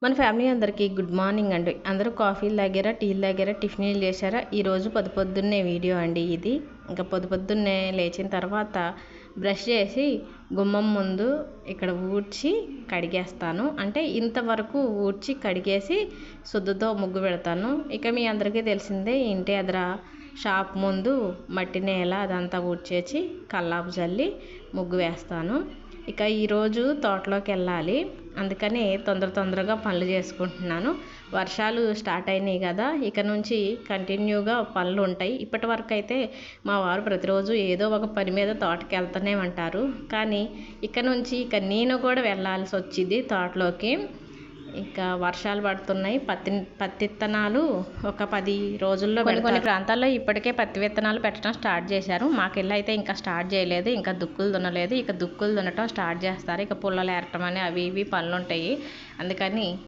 మన ఫ్యామిలీ అందరికీ good morning అండి. అందరూ కాఫీలు తాగారా, టీలు తాగారా, టిఫిన్లు చేశారా? ఈరోజు పొద్దున్నే వీడియో అండి ఇది. ఇంకా పొద్దున్నే లేచిన తర్వాత బ్రష్ చేసి గుమ్మం ముందు ఇక్కడ ఊడ్చి కడిగేస్తాను. అంటే ఇంతవరకు ఊడ్చి కడిగేసి శుద్ధతో ముగ్గు పెడతాను. ఇక మీ అందరికీ తెలిసిందే, ఇంటి ఎదుర షాప్ ముందు మట్టి నేల అదంతా ఊడ్చేసి కల్లాపు చల్లి ముగ్గు వేస్తాను. ఇక ఈరోజు తోటలోకి వెళ్ళాలి, అందుకని తొందరగా పనులు చేసుకుంటున్నాను. వర్షాలు స్టార్ట్ అయినాయి కదా, ఇక నుంచి కంటిన్యూగా పనులు ఉంటాయి. ఇప్పటి వరకు అయితే మా వారు ప్రతిరోజు ఏదో ఒక పని మీద తోటకి వెళ్తూనే ఉంటారు. కానీ ఇక నుంచి నేను కూడా వెళ్ళాల్సి వచ్చింది తోటలోకి. ఇక వర్షాలు పడుతున్నాయి. పత్తి విత్తనాలు ఒక 10 రోజుల్లో కొన్ని ప్రాంతాల్లో ఇప్పటికే పత్తి విత్తనాలు పెట్టడం స్టార్ట్ చేశారు. మాకెళ్ళి అయితే ఇంకా స్టార్ట్ చేయలేదు, ఇంకా దుక్కులు దున్నలేదు. ఇక దుక్కులు దున్నటం స్టార్ట్ చేస్తారు. ఇక పుల్లలు ఏరటం అని అవి ఇవి పనులు ఉంటాయి. అందుకని